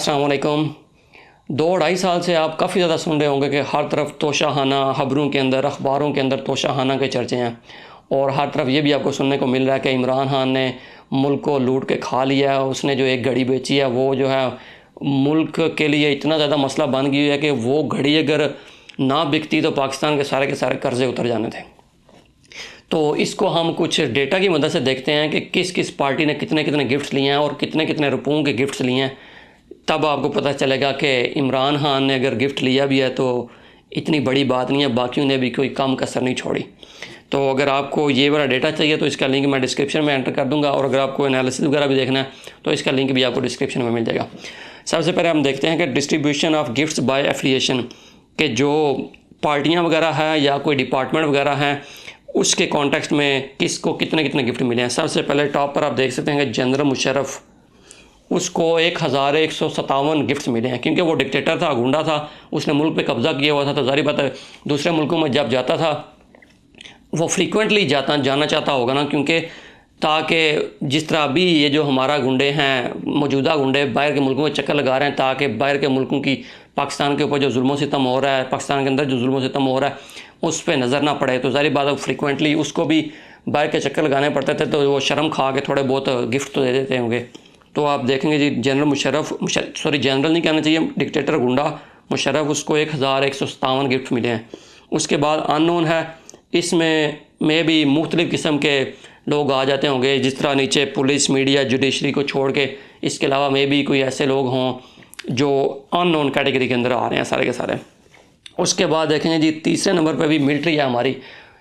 अस्सलाम वालेकुम। 2-2.5 साल से आप काफ़ी ज़्यादा सुन रहे होंगे कि हर तरफ तोशाखाना, खबरों के अंदर, अखबारों के अंदर तोशाखाना के चर्चे हैं और हर तरफ ये भी आपको सुनने को मिल रहा है कि इमरान खान ने मुल्क को लूट के खा लिया है। उसने जो एक घड़ी बेची है वो जो है मुल्क के लिए इतना ज़्यादा मसला बन गई है कि वो घड़ी अगर ना बिकती तो पाकिस्तान के सारे कर्ज़े उतर जाने थे। तो इसको हम कुछ डेटा की मदद से देखते हैं कि किस किस पार्टी ने कितने कितने गिफ्ट्स लिए हैं और कितने कितने रुपयों के गिफ्ट्स लिए हैं। तब आपको पता चलेगा कि इमरान खान ने अगर गिफ्ट लिया भी है तो इतनी बड़ी बात नहीं है, बाकियों ने भी कोई कम कसर नहीं छोड़ी। तो अगर आपको ये वाला डेटा चाहिए तो इसका लिंक मैं डिस्क्रिप्शन में एंटर कर दूंगा, और अगर आपको एनालिसिस वगैरह भी देखना है तो इसका लिंक भी आपको डिस्क्रिप्शन में मिल जाएगा। सबसे पहले हम देखते हैं कि distribution of gifts by affiliation, के जो पार्टियाँ वगैरह हैं या कोई डिपार्टमेंट वगैरह हैं उसके कॉन्टेक्स्ट में किसको कितने कितने गिफ्ट मिले हैं। सबसे पहले टॉप पर आप देख सकते हैं कि जनरल मुशर्रफ, उसको 1157 गिफ्ट्स मिले हैं, क्योंकि वो डिक्टेटर था, गुंडा था, उसने मुल्क पे कब्ज़ा किया हुआ था। तो ज़ाहिर बात है दूसरे मुल्कों में जब जाता था वो फ्रीक्वेंटली जाना चाहता होगा ना, क्योंकि ताकि जिस तरह अभी ये जो हमारा गुंडे हैं, मौजूदा गुंडे बाहर के मुल्कों में चक्कर लगा रहे हैं ताकि बाहर के मुल्कों की पाकिस्तान के ऊपर जो जुल्म सितम हो रहा है, पाकिस्तान के अंदर जो जुल्म सितम हो रहा है उस पर नज़र ना पड़े। तो ज़ाहिर बात है फ्रीक्वेंटली उसको भी बाहर के चक्कर लगाने पड़ते थे, तो वो शर्म खा के थोड़े बहुत गिफ्ट तो दे देते होंगे। तो आप देखेंगे जी जनरल जनरल नहीं कहना चाहिए, डिक्टेटर गुंडा मुशर्रफ, उसको 1157 गिफ्ट मिले हैं। उसके बाद अननोन है, इसमें भी मुख्तलिफ़ किस्म के लोग आ जाते होंगे, जिस तरह नीचे पुलिस, मीडिया, जुडिशरी को छोड़ के इसके अलावा भी कोई ऐसे लोग हों जो अननोन कैटेगरी के अंदर आ रहे हैं सारे के सारे। उसके बाद देखेंगे जी तीसरे नंबर पर भी मिलिट्री है हमारी।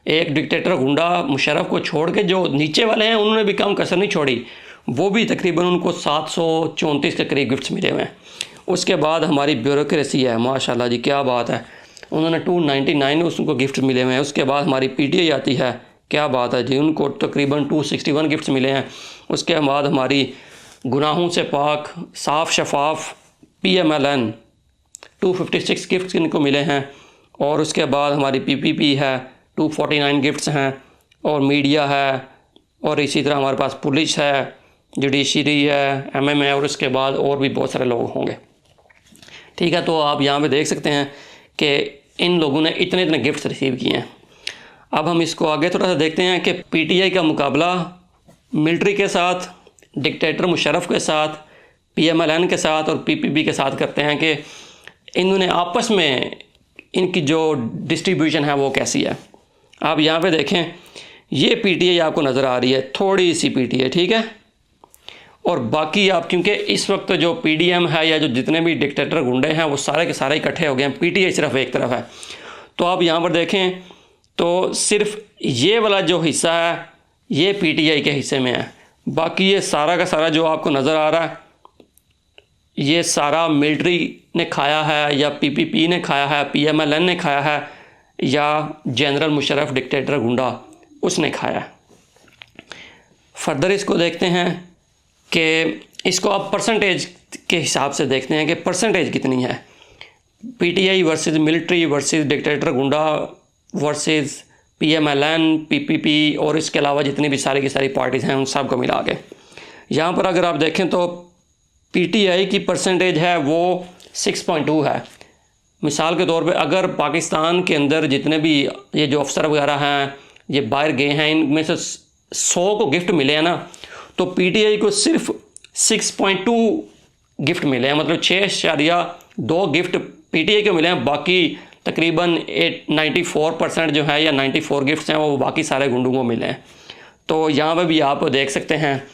एक डिक्टेटर गुंडा मुशर्रफ को छोड़ के जो नीचे वाले हैं उन्होंने भी कम कसर नहीं छोड़ी, वो भी तकरीबन उनको 734 के करीब गिफ्ट्स मिले हुए हैं। उसके बाद हमारी ब्यूरोक्रेसी है, माशाल्लाह जी क्या बात है, उन्होंने 299 उसको गिफ्ट मिले हुए हैं। उसके बाद हमारी पीटीआई आती है, क्या बात है जी, उनको तकरीबन 261 गिफ्ट्स मिले हैं। उसके बाद हमारी गुनाहों से पाक, साफ शफाफ PMLN 256 गिफ्ट्स इनको मिले हैं। और उसके बाद हमारी PPP है, 249 गिफ्ट्स हैं। और मीडिया है, और इसी तरह हमारे पास पुलिस है, जुडिशरी है, MM है, और उसके बाद और भी बहुत सारे लोग होंगे। ठीक है, तो आप यहाँ पे देख सकते हैं कि इन लोगों ने इतने इतने गिफ्ट्स रिसीव किए हैं। अब हम इसको आगे थोड़ा सा देखते हैं कि PTI का मुकाबला मिलिट्री के साथ, डिक्टेटर मुशर्रफ के साथ, PMLN के साथ और PPP के साथ करते हैं कि इन्होंने आपस में इनकी जो डिस्ट्रीब्यूशन है वो कैसी है। आप यहाँ पे देखें, ये PTI आपको नज़र आ रही है, थोड़ी सी PTI, ठीक है, और बाकी आप क्योंकि इस वक्त जो PDM है या जो जितने भी डिक्टेटर गुंडे हैं वो सारे के सारे इकट्ठे हो गए हैं, PTI सिर्फ एक तरफ है। तो आप यहाँ पर देखें तो सिर्फ ये वाला जो हिस्सा है ये PTI के हिस्से में है, बाकी ये सारा का सारा जो आपको नज़र आ रहा है ये सारा मिलिट्री ने खाया है या PPP ने खाया है, PMLN ने खाया है, या जनरल मुशर्रफ डिक्टेटर गुंडा उसने खाया है। फर्दर इसको देखते हैं कि इसको आप परसेंटेज के हिसाब से देखते हैं कि परसेंटेज कितनी है, PTI versus military versus dictator गुंडा वर्सेस PMLN, PPP और इसके अलावा जितनी भी सारी की सारी पार्टीज़ हैं उन सब को मिला के। यहाँ पर अगर आप देखें तो PTI की परसेंटेज है वो 6.2 है। मिसाल के तौर पे अगर पाकिस्तान के अंदर जितने भी ये जो अफसर वगैरह हैं ये बाहर गए हैं, इनमें से 100 को गिफ्ट मिले हैं ना, तो PTI को सिर्फ 6.2 गिफ्ट मिले हैं, मतलब 6.2 गिफ्ट PTI को मिले हैं। बाकी तकरीबन 94% जो है या 94 गिफ्ट्स हैं वो बाकी सारे गुंडों को मिले हैं। तो यहाँ पर भी आप देख सकते हैं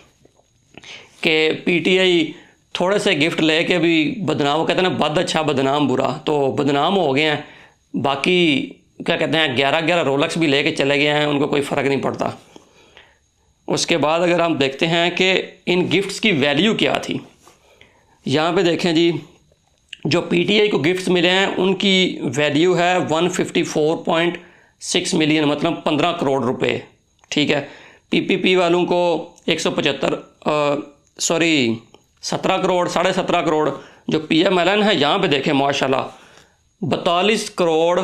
कि PTI थोड़े से गिफ्ट लेके भी बदनाम, कहते हैं ना बद अच्छा बदनाम बुरा, तो बदनाम हो गए हैं। बाकी क्या कहते हैं 11 रोलेक्स भी लेके चले गए हैं, उनको कोई फ़र्क नहीं पड़ता। उसके बाद अगर हम देखते हैं कि इन गिफ्ट्स की वैल्यू क्या थी, यहाँ पे देखें जी जो PTI को गिफ्ट्स मिले हैं उनकी वैल्यू है 154.6 मिलियन, मतलब 15 करोड़ रुपए, ठीक है। PPP वालों को 17 करोड़, 17.5 करोड़। जो PMLN है यहाँ पे देखें माशाल्लाह 42 करोड़,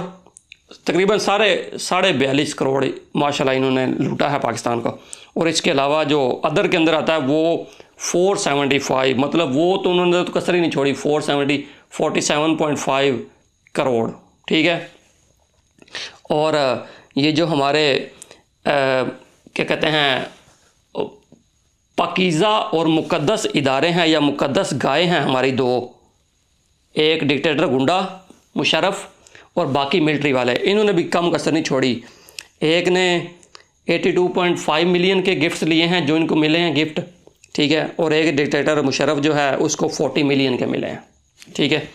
तकरीबन 42.5 करोड़ माशाल्लाह इन्होंने लूटा है पाकिस्तान को। और इसके अलावा जो अदर के अंदर आता है वो 475, मतलब वो तो उन्होंने तो कसर ही नहीं छोड़ी, 47.5 करोड़, ठीक है। और ये जो हमारे क्या कहते हैं पाकीज़ा और मुक़द्दस इदारे हैं या मुक़द्दस गाय हैं हमारी दो, एक डिक्टेटर गुंडा मुशर्रफ और बाकी मिलिट्री वाले, इन्होंने भी कम कसर नहीं छोड़ी। एक ने 82.5 मिलियन के गिफ्ट्स लिए हैं जो इनको मिले हैं गिफ्ट, ठीक है, और एक डिक्टेटर मुशर्रफ जो है उसको 40 मिलियन के मिले हैं, ठीक है।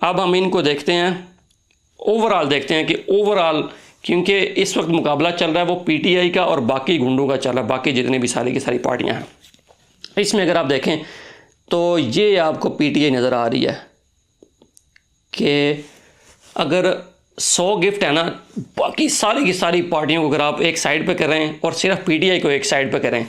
अब हम इनको देखते हैं, ओवरऑल देखते हैं कि ओवरऑल, क्योंकि इस वक्त मुकाबला चल रहा है वो पीटीआई का और बाकी गुंडों का चल रहा है, बाकी जितनी भी सारी की सारी पार्टियां हैं। इसमें अगर आप देखें तो ये आपको पीटीआई नज़र आ रही है कि अगर 100 गिफ्ट है ना, बाकी सारी की सारी पार्टियों को अगर आप एक साइड पे करें और सिर्फ पीटीआई को एक साइड पे करें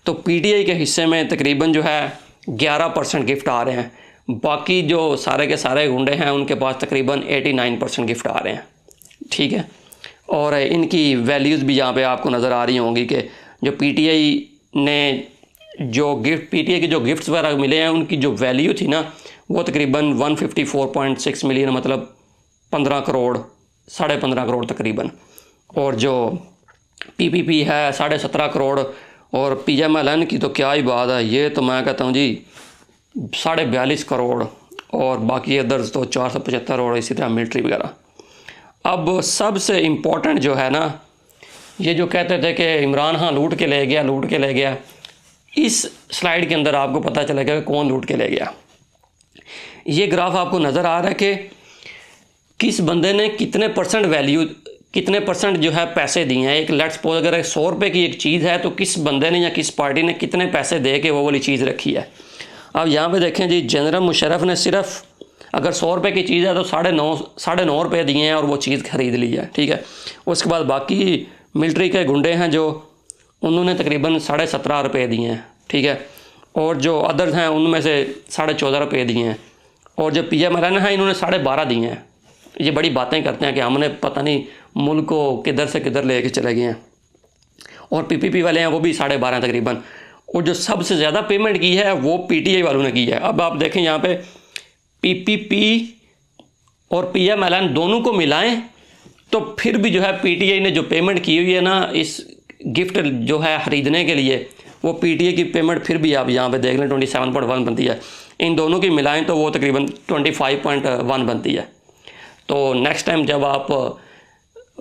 तो पीटीआई के हिस्से में तकरीबन जो है 11% गिफ्ट आ रहे हैं, बाकी जो सारे के सारे गुंडे हैं उनके पास तकरीबन 89% गिफ्ट आ रहे हैं, ठीक है। और इनकी वैल्यूज़ भी यहाँ पे आपको नज़र आ रही होंगी कि जो पीटीआई ने जो पीटीआई के जो गिफ्ट्स वगैरह मिले हैं उनकी जो वैल्यू थी ना वो तकरीबन 154.6 मिलियन, मतलब 15 करोड़, 15.5 करोड़ तकरीबन। और जो पीपीपी है 17.5 करोड़, और पीएमएलएन की तो क्या ही बात है, ये तो मैं कहता हूँ जी 42.5 करोड़, और बाकी अदर्स तो 475, और इसी तरह मिलिट्री वगैरह। अब सबसे इम्पोर्टेंट जो है ना, ये जो कहते थे कि इमरान खान लूट के ले गया, इस स्लाइड के अंदर आपको पता चलेगा कि कौन लूट के ले गया। ये ग्राफ आपको नज़र आ रहा है कि किस बंदे ने कितने परसेंट वैल्यू, कितने परसेंट जो है पैसे दिए हैं। एक लेट्स सपोज अगर 100 रुपये की एक चीज़ है तो किस बंदे ने या किस पार्टी ने कितने पैसे दे के वो वाली चीज़ रखी है। अब यहाँ पे देखें जी, जनरल मुशर्रफ ने सिर्फ अगर 100 रुपये की चीज़ है तो 9.5 रुपये दिए हैं और वो चीज़ ख़रीद ली है, ठीक है। उसके बाद बाकी मिलिट्री के गुंडे हैं जो उन्होंने तकरीबन 17.5 रुपये दिए हैं, ठीक है, और जो अदर्स हैं उनमें से 14.5 रुपये दिए हैं, और जो पीएमएलएन है इन्होंने 12.5 दिए हैं। ये बड़ी बातें करते हैं कि हमने पता नहीं मुल्क को किधर से किधर ले के चले गए हैं। और पीपीपी वाले हैं वो भी 12.5 तकरीबन, और जो सबसे ज़्यादा पेमेंट की है वो पीटीआई वालों ने की है। अब आप देखें यहाँ पे पीपीपी और पीएमएलएन दोनों को मिलाएं तो फिर भी जो है पीटीआई ने जो पेमेंट की हुई है ना इस गिफ्ट जो है ख़रीदने के लिए, वो पीटीआई की पेमेंट फिर भी आप यहाँ पे देख लें 27.1 बनती है। इन दोनों की मिलाएं तो वो तकरीबन 25.1 बनती है। तो नेक्स्ट टाइम जब आप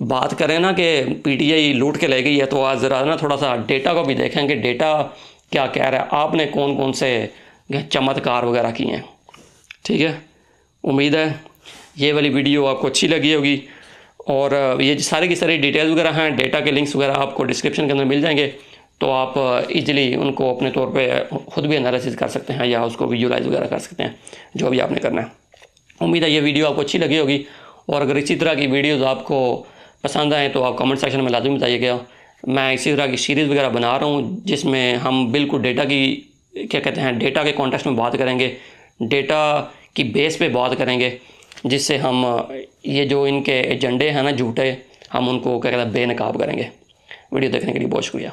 बात करें ना कि पीटीआई लूट के ले गई है तो आज ज़रा ना थोड़ा सा डेटा को भी देखें कि डेटा क्या कह रहा है, आपने कौन कौन से चमत्कार वगैरह किए हैं, ठीक है। उम्मीद है ये वाली वीडियो आपको अच्छी लगी होगी, और ये सारी की सारी डिटेल्स वगैरह हैं, डेटा के लिंक्स वगैरह आपको डिस्क्रिप्शन के अंदर मिल जाएंगे, तो आप इजीली उनको अपने तौर पे खुद भी एनालिसिस कर सकते हैं या उसको विजुलाइज वगैरह कर सकते हैं, जो भी आपने करना है। उम्मीद है ये वीडियो आपको अच्छी लगी होगी, और अगर इसी तरह की वीडियोज़ आपको पसंद आए तो आप कमेंट सेक्शन में लाजमी बताइएगा। मैं इसी तरह की सीरीज़ वगैरह बना रहा हूँ जिसमें हम बिल्कुल डेटा की क्या कहते हैं डेटा के कॉन्टेक्स्ट में बात करेंगे, डेटा की बेस पे बात करेंगे, जिससे हम ये जो इनके एजेंडे हैं ना झूठे, हम उनको क्या कहते हैं बेनकाब करेंगे। वीडियो देखने के लिए बहुत शुक्रिया।